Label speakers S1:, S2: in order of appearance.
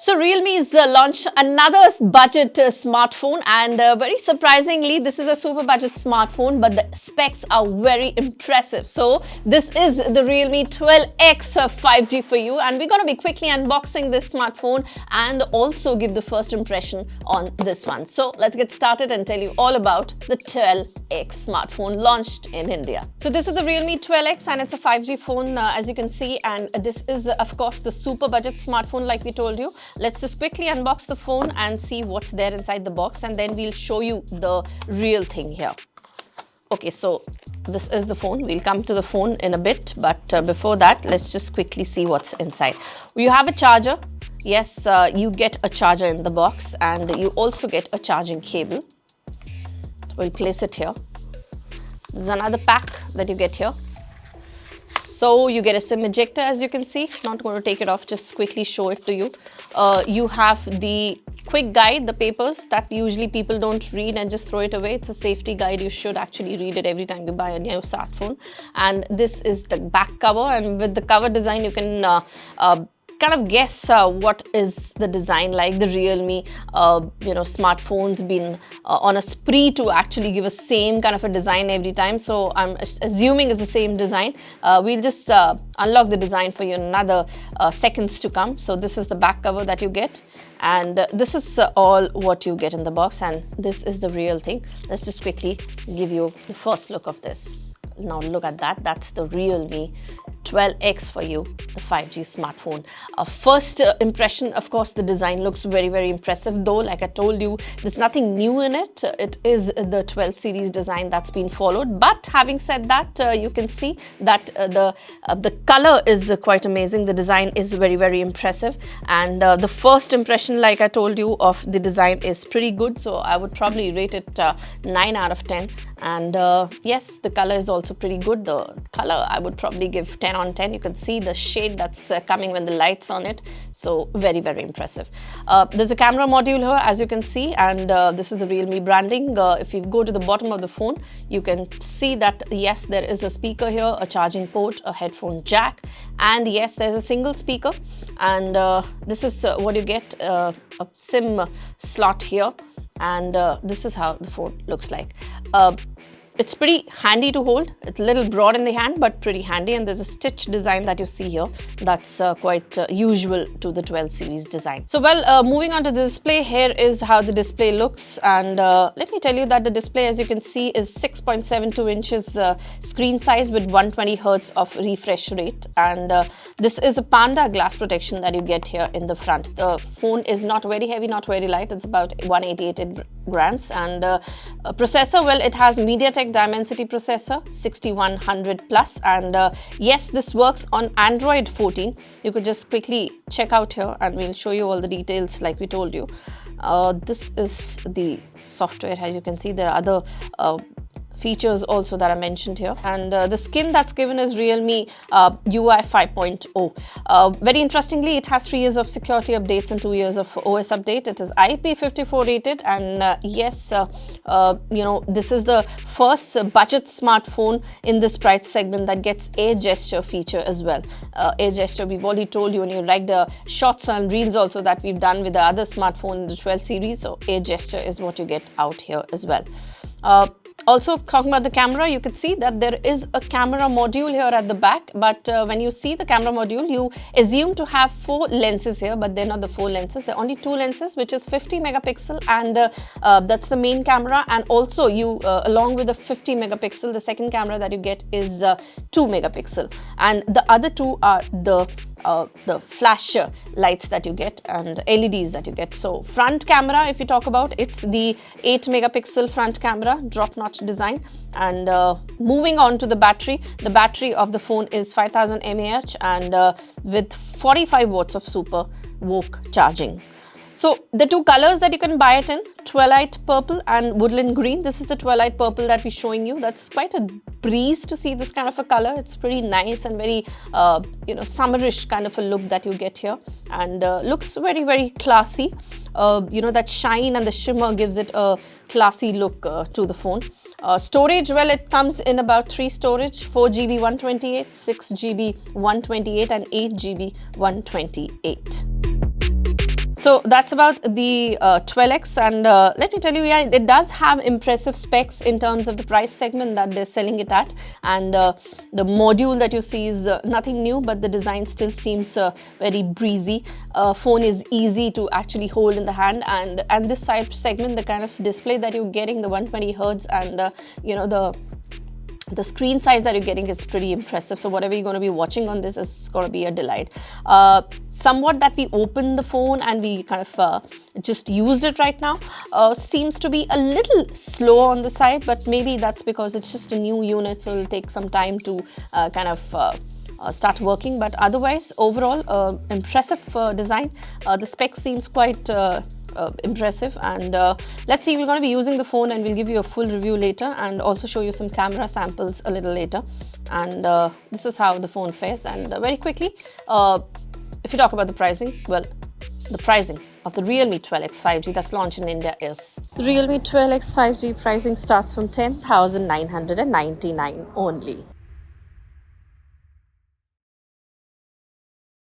S1: So Realme's launched another budget smartphone, and very surprisingly, this is a super budget smartphone, but the specs are very impressive. So this is the Realme 12X 5G for you, and we're going to be quickly unboxing this smartphone and also give the first impression on this one. So let's get started and tell you all about the 12X smartphone launched in India. So this is the Realme 12X, and it's a 5G phone, as you can see, and this is of course the super budget smartphone like we told you. Let's just quickly unbox the phone and see what's there inside the box, and then we'll show you the real thing here. Okay, so this is the phone. We'll come to the phone in a bit, but before that, let's just quickly see what's inside. You have a charger. Yes, you get a charger in the box, and you also get a charging cable. We'll place it here. There's another pack that you get here. So you get a SIM ejector, as you can see. Not going to take it off, just quickly show it to you. You have the quick guide, the papers that usually people don't read and just throw it away. It's a safety guide. You should actually read it every time you buy a new smartphone. And this is the back cover, and with the cover design, you can kind of guess what is the design like. The Realme smartphones been on a spree to actually give a same kind of a design every time, so I'm assuming it's the same design. We'll just unlock the design for you in another seconds to come. So this is the back cover that you get, and this is all what you get in the box, and this is the real thing. Let's just quickly give you the first look of this. Now look at that. That's the Realme 12X for you, the 5G smartphone. First impression, of course, the design looks very, very impressive, though, like I told you, there's nothing new in it. It is the 12 series design that's been followed. But having said that, you can see that the color is quite amazing. The design is very, very impressive. And the first impression, like I told you, of the design is pretty good. So I would probably rate it 9 out of 10. And yes, the color is also pretty good. The color, I would probably give 10 on 10. You can see the shade that's coming when the light's on it. So very, very impressive. There's a camera module here, as you can see, and this is the Realme branding. If you go to the bottom of the phone, you can see that yes, there is a speaker here, a charging port, a headphone jack, and yes, there's a single speaker. And this is what you get, a SIM slot here. And this is how the phone looks like. It's pretty handy to hold. It's a little broad in the hand, but pretty handy. And there's a stitch design that you see here. That's quite usual to the 12 series design. So, well, moving on to the display, here is how the display looks. And let me tell you that the display, as you can see, is 6.72 inches screen size with 120 Hertz of refresh rate. And this is a Panda glass protection that you get here in the front. The phone is not very heavy, not very light. It's about 188 grams. And processor, well, it has MediaTek Dimensity processor 6100 plus, and yes, this works on Android 14. You could just quickly check out here, and we'll show you all the details like we told you. This is the software. As you can see, there are other features also that are mentioned here, and the skin that's given is Realme UI 5.0. Very interestingly, it has 3 years of security updates and 2 years of OS update. It is IP54 rated, and yes, this is the first budget smartphone in this price segment that gets air gesture feature as well. Air gesture, we've already told you, and you like the shots and reels also that we've done with the other smartphone in the 12 series. So air gesture is what you get out here as well. Also, talking about the camera, you could see that there is a camera module here at the back, but when you see the camera module, you assume to have 4 lenses here, but they're not the 4 lenses. They're only 2 lenses, which is 50 megapixel, and that's the main camera. And also, you along with the 50 megapixel, the second camera that you get is 2 megapixel, and the other 2 are the flash lights that you get and LEDs that you get. So front camera, if you talk about, it's the 8 megapixel front camera, drop notch design. And moving on to the battery of the phone is 5000 mAh, and with 45 watts of super VOOC charging. So the 2 colors that you can buy it in, Twilight Purple and Woodland Green. This is the Twilight Purple that we're showing you. That's quite a breeze to see this kind of a color. It's pretty nice and very, summerish kind of a look that you get here, and looks very, very classy. That shine and the shimmer gives it a classy look to the phone. Storage, well, it comes in about 3 storage, 4GB 128, 6GB 128 and 8GB 128. So that's about the 12X, and let me tell you, yeah, it does have impressive specs in terms of the price segment that they're selling it at, and the module that you see is nothing new, but the design still seems very breezy. Phone is easy to actually hold in the hand, and this side segment, the kind of display that you're getting, the 120 hertz, and you know, the screen size that you're getting is pretty impressive. So whatever you're going to be watching on this is going to be a delight. Somewhat that we opened the phone and we kind of just used it right now seems to be a little slow on the side, but maybe that's because it's just a new unit, so it'll take some time to kind of start working. But otherwise, overall, impressive design. The spec seems quite impressive, and let's see, we're going to be using the phone and we'll give you a full review later, and also show you some camera samples a little later. And this is how the phone fares. And very quickly, if you talk about the pricing, well, the pricing of the Realme 12X 5G that's launched in India is: the Realme 12X 5G pricing starts from 10,999 only.